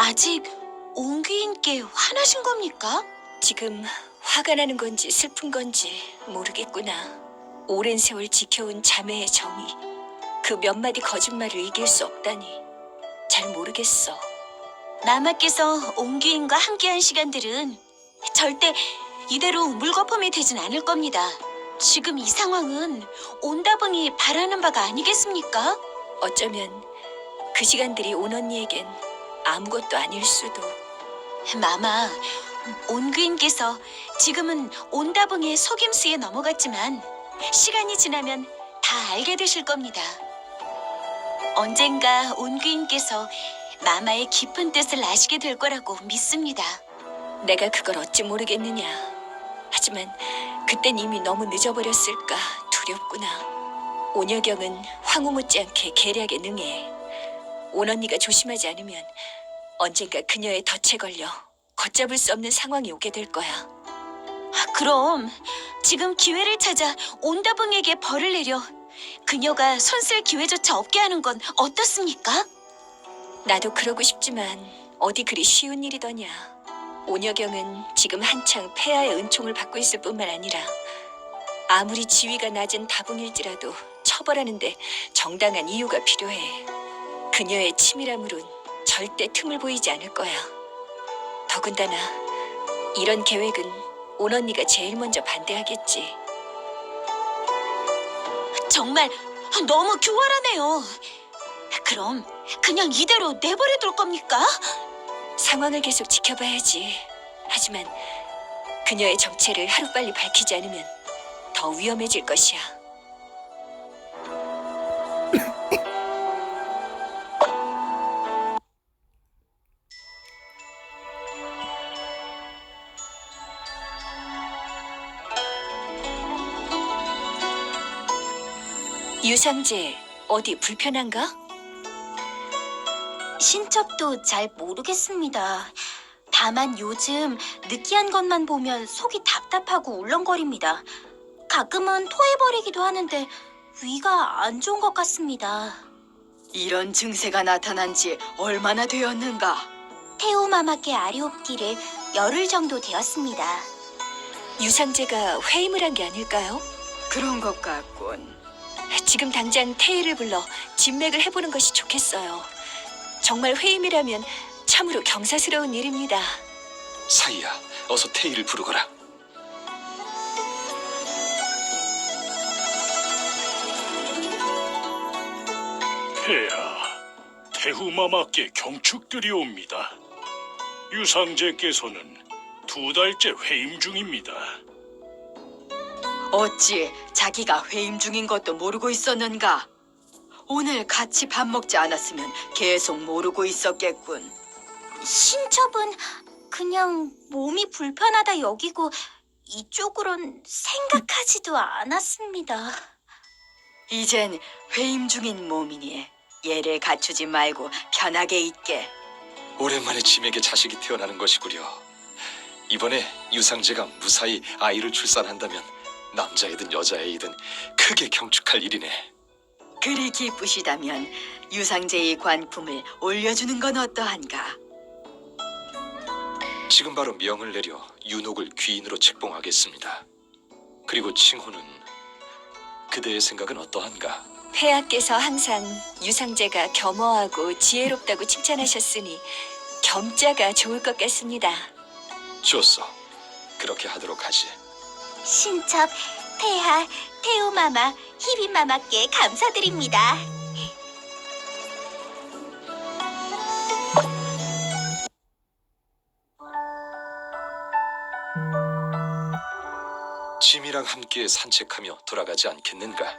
아직 옹귀인께 화나신 겁니까? 지금 화가 나는 건지 슬픈 건지 모르겠구나. 오랜 세월 지켜온 자매의 정이 그 몇 마디 거짓말을 이길 수 없다니 잘 모르겠어. 마마께서 옹귀인과 함께한 시간들은 절대 이대로 물거품이 되진 않을 겁니다. 지금 이 상황은 온다붕이 바라는 바가 아니겠습니까? 어쩌면 그 시간들이 온 언니에겐 아무것도 아닐 수도. 마마, 옹귀인께서 지금은 온다붕의 속임수에 넘어갔지만 시간이 지나면 다 알게 되실 겁니다. 언젠가 옹귀인께서 마마의 깊은 뜻을 아시게 될 거라고 믿습니다. 내가 그걸 어찌 모르겠느냐. 하지만 그땐 이미 너무 늦어버렸을까 두렵구나. 온여경은 황후 못지않게 계략에 능해. 온 언니가 조심하지 않으면 언젠가 그녀의 덫에 걸려 걷잡을 수 없는 상황이 오게 될 거야. 그럼 지금 기회를 찾아 온다붕에게 벌을 내려 그녀가 손쓸 기회조차 없게 하는 건 어떻습니까? 나도 그러고 싶지만 어디 그리 쉬운 일이더냐. 온여경은 지금 한창 폐하의 은총을 받고 있을 뿐만 아니라 아무리 지위가 낮은 다붕일지라도 처벌하는데 정당한 이유가 필요해. 그녀의 치밀함으론 절대 틈을 보이지 않을 거야. 더군다나 이런 계획은 온 언니가 제일 먼저 반대하겠지. 정말 너무 교활하네요. 그럼 그냥 이대로 내버려 둘 겁니까? 상황을 계속 지켜봐야지. 하지만 그녀의 정체를 하루빨리 밝히지 않으면 더 위험해질 것이야. 유상제, 어디 불편한가? 신첩도 잘 모르겠습니다. 다만 요즘 느끼한 것만 보면 속이 답답하고 울렁거립니다. 가끔은 토해버리기도 하는데 위가 안 좋은 것 같습니다. 이런 증세가 나타난 지 얼마나 되었는가? 태우마마께 아리옵기를 열흘 정도 되었습니다. 유상제가 회임을 한 게 아닐까요? 그런 것 같군. 지금 당장 태희를 불러 진맥을 해보는 것이 좋겠어요. 정말 회임이라면 참으로 경사스러운 일입니다. 사이야, 어서 태희를 부르거라. 폐하, 태후마마께 경축들이 옵니다. 유상제께서는 2달째 회임 중입니다. 어찌 자기가 회임 중인 것도 모르고 있었는가? 오늘 같이 밥 먹지 않았으면 계속 모르고 있었겠군. 신첩은 그냥 몸이 불편하다 여기고 이쪽으론 생각하지도 않았습니다. 이젠 회임 중인 몸이니 예를 갖추지 말고 편하게 있게. 오랜만에 짐에게 자식이 태어나는 것이구려. 이번에 유상제가 무사히 아이를 출산한다면 남자이든 여자이든 크게 경축할 일이네. 그리 기쁘시다면 유상제의 관품을 올려주는 건 어떠한가? 지금 바로 명을 내려 윤옥을 귀인으로 책봉하겠습니다. 그리고 칭호는 그대의 생각은 어떠한가? 폐하께서 항상 유상제가 겸허하고 지혜롭다고 칭찬하셨으니 겸자가 좋을 것 같습니다. 좋소. 그렇게 하도록 하지. 신첩, 폐하, 태우마마, 희비마마께 감사드립니다. 짐이랑 함께 산책하며 돌아가지 않겠는가?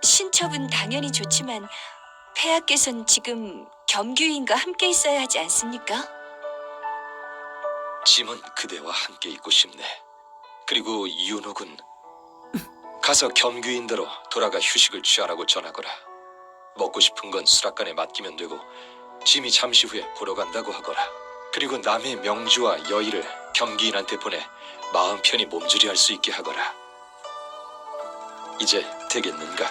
신첩은 당연히 좋지만 폐하께서는 지금 겸규인과 함께 있어야 하지 않습니까? 짐은 그대와 함께 있고 싶네. 그리고 윤옥은 가서 겸규인대로 돌아가 휴식을 취하라고 전하거라. 먹고 싶은 건 수락관에 맡기면 되고 짐이 잠시 후에 보러 간다고 하거라. 그리고 남의 명주와 여의를 겸규인한테 보내 마음 편히 몸조리할 수 있게 하거라. 이제 되겠는가?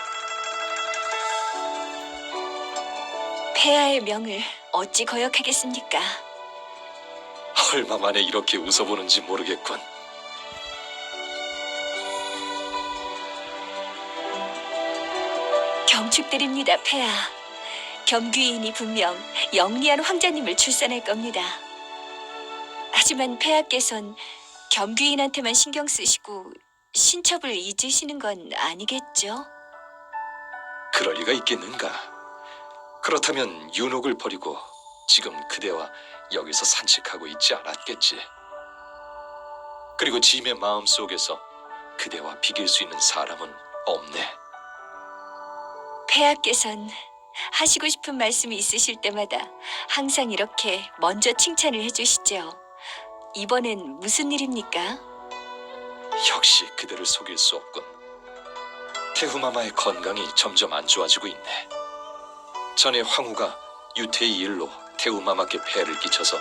폐하의 명을 어찌 거역하겠습니까? 얼마만에 이렇게 웃어보는지 모르겠군. 경축드립니다, 폐하. 겸귀인이 분명 영리한 황자님을 출산할 겁니다. 하지만 폐하께선 겸귀인한테만 신경 쓰시고 신첩을 잊으시는 건 아니겠죠? 그럴 리가 있겠는가? 그렇다면 윤옥을 버리고 지금 그대와 여기서 산책하고 있지 않았겠지. 그리고 짐의 마음 속에서 그대와 비길 수 있는 사람은 없네. 폐하께선 하시고 싶은 말씀이 있으실 때마다 항상 이렇게 먼저 칭찬을 해주시죠. 이번엔 무슨 일입니까? 역시 그대를 속일 수 없군. 태후마마의 건강이 점점 안 좋아지고 있네. 전에 황후가 유태의 일로 태후마마께 폐해를 끼쳐서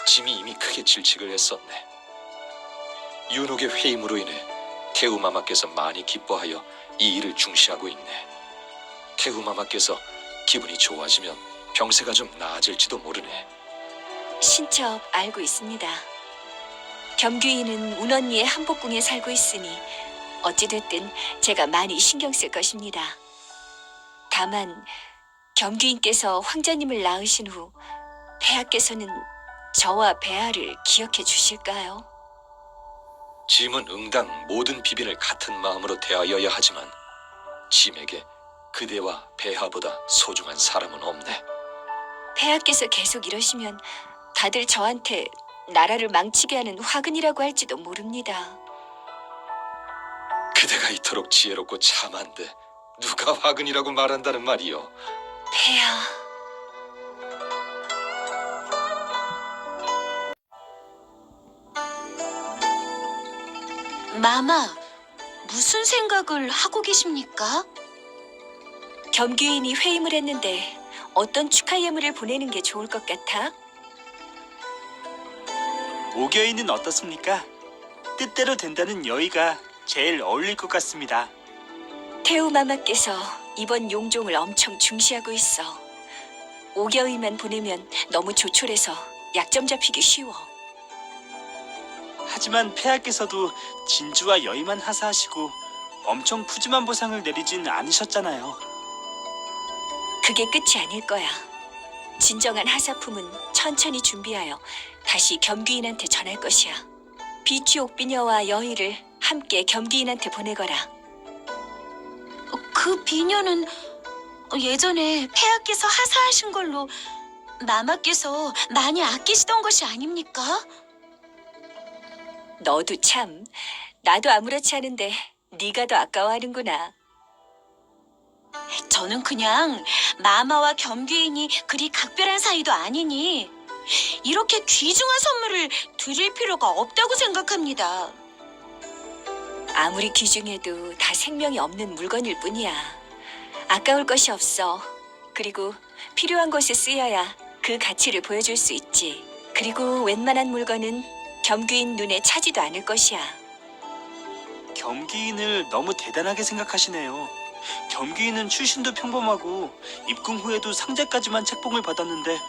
짐이 이미 크게 질책을 했었네. 윤옥의 회임으로 인해 태후마마께서 많이 기뻐하여 이 일을 중시하고 있네. 태후마마께서 기분이 좋아지면 병세가 좀 나아질지도 모르네. 신첩 알고 있습니다. 겸귀인은 운언니의 한복궁에 살고 있으니 어찌됐든 제가 많이 신경 쓸 것입니다. 다만 겸귀인께서 황자님을 낳으신 후 폐하께서는 저와 배하를 기억해 주실까요? 짐은 응당 모든 비빈을 같은 마음으로 대하여야 하지만 짐에게 그대와 배하보다 소중한 사람은 없네. 폐하께서 계속 이러시면 다들 저한테 나라를 망치게 하는 화근이라고 할지도 모릅니다. 그대가 이토록 지혜롭고 참한데 누가 화근이라고 말한다는 말이요. 폐하, 마마, 무슨 생각을 하고 계십니까? 겸귀인이 회임을 했는데 어떤 축하 예물을 보내는 게 좋을 것 같아? 오겨이는 어떻습니까? 뜻대로 된다는 여의가 제일 어울릴 것 같습니다. 태우마마께서 이번 용종을 엄청 중시하고 있어. 오겨의만 보내면 너무 조촐해서 약점 잡히기 쉬워. 하지만 폐하께서도 진주와 여의만 하사하시고 엄청 푸짐한 보상을 내리진 않으셨잖아요. 그게 끝이 아닐 거야. 진정한 하사품은 천천히 준비하여 다시 겸귀인한테 전할 것이야. 비취 옥비녀와 여의를 함께 겸귀인한테 보내거라. 그 비녀는 예전에 폐하께서 하사하신 걸로 마마께서 많이 아끼시던 것이 아닙니까? 너도 참, 나도 아무렇지 않은데 네가 더 아까워하는구나. 저는 그냥 마마와 겸귀인이 그리 각별한 사이도 아니니 이렇게 귀중한 선물을 드릴 필요가 없다고 생각합니다. 아무리 귀중해도 다 생명이 없는 물건일 뿐이야. 아까울 것이 없어. 그리고 필요한 곳에 쓰여야 그 가치를 보여줄 수 있지. 그리고 웬만한 물건은 겸귀인 눈에 차지도 않을 것이야. 겸기인을 너무 대단하게 생각하시네요. 겸기인은 출신도 평범하고 입궁 후에도 상제까지만 책봉을 받았는데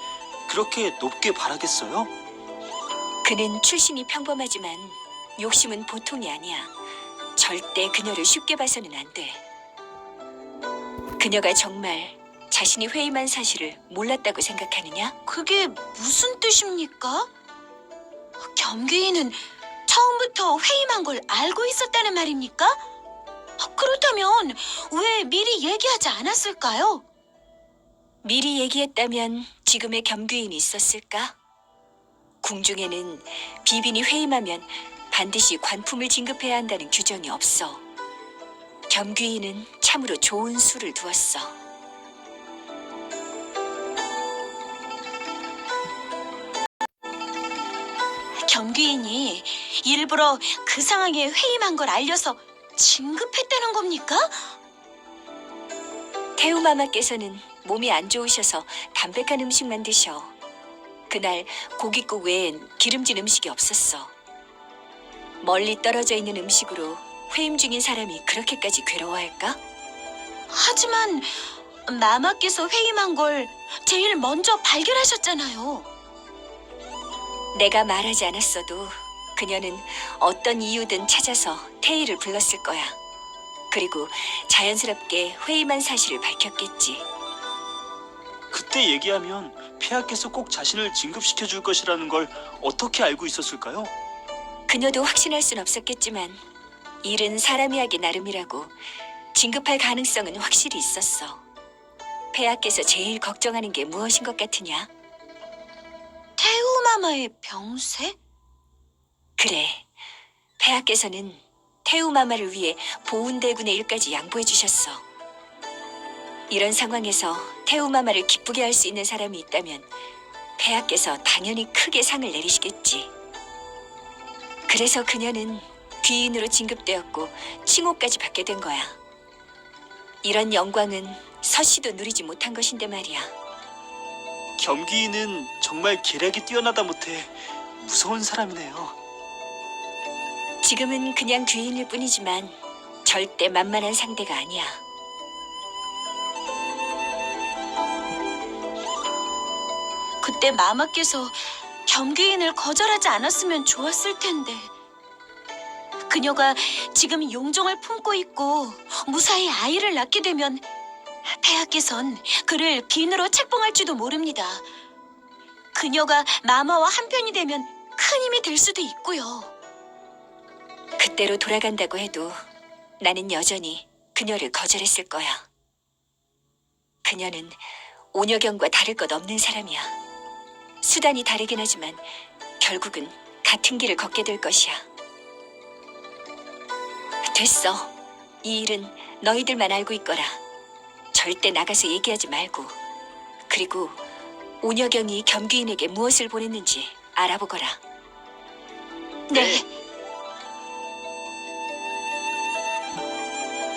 그렇게 높게 바라겠어요? 그는 출신이 평범하지만 욕심은 보통이 아니야. 절대 그녀를 쉽게 봐서는 안 돼. 그녀가 정말 자신이 회임한 사실을 몰랐다고 생각하느냐? 그게 무슨 뜻입니까? 겸귀인은 처음부터 회임한 걸 알고 있었다는 말입니까? 그렇다면 왜 미리 얘기하지 않았을까요? 미리 얘기했다면 지금의 겸귀인이 있었을까? 궁중에는 비빈이 회임하면 반드시 관품을 진급해야 한다는 규정이 없어. 겸귀인은 참으로 좋은 수를 두었어. 겸귀인이 일부러 그 상황에 회임한 걸 알려서 진급했다는 겁니까? 태우마마께서는 몸이 안 좋으셔서 담백한 음식만 드셔. 그날 고깃국 외엔 기름진 음식이 없었어. 멀리 떨어져 있는 음식으로 회임 중인 사람이 그렇게까지 괴로워할까? 하지만 마마께서 회임한 걸 제일 먼저 발견하셨잖아요. 내가 말하지 않았어도 그녀는 어떤 이유든 찾아서 태희를 불렀을 거야. 그리고 자연스럽게 회의만 사실을 밝혔겠지. 그때 얘기하면 폐하께서 꼭 자신을 진급시켜 줄 것이라는 걸 어떻게 알고 있었을까요? 그녀도 확신할 순 없었겠지만 일은 사람이 하기 나름이라고 진급할 가능성은 확실히 있었어. 폐하께서 제일 걱정하는 게 무엇인 것 같으냐? 태우마마의 병세? 그래, 폐하께서는 태우마마를 위해 보훈대군의 일까지 양보해 주셨어. 이런 상황에서 태우마마를 기쁘게 할 수 있는 사람이 있다면 폐하께서 당연히 크게 상을 내리시겠지. 그래서 그녀는 귀인으로 진급되었고 칭호까지 받게 된 거야. 이런 영광은 서씨도 누리지 못한 것인데 말이야. 겸기인은 정말 계략이 뛰어나다 못해 무서운 사람이네요. 지금은 그냥 귀인일 뿐이지만 절대 만만한 상대가 아니야. 그때 마마께서 겸귀인을 거절하지 않았으면 좋았을 텐데. 그녀가 지금 용종을 품고 있고 무사히 아이를 낳게 되면 폐하께선 그를 귀인으로 책봉할지도 모릅니다. 그녀가 마마와 한편이 되면 큰 힘이 될 수도 있고요. 그때로 돌아간다고 해도 나는 여전히 그녀를 거절했을 거야. 그녀는 오녀경과 다를 것 없는 사람이야. 수단이 다르긴 하지만 결국은 같은 길을 걷게 될 것이야. 됐어. 이 일은 너희들만 알고 있거라. 절대 나가서 얘기하지 말고. 그리고 오녀경이 겸귀인에게 무엇을 보냈는지 알아보거라. 네.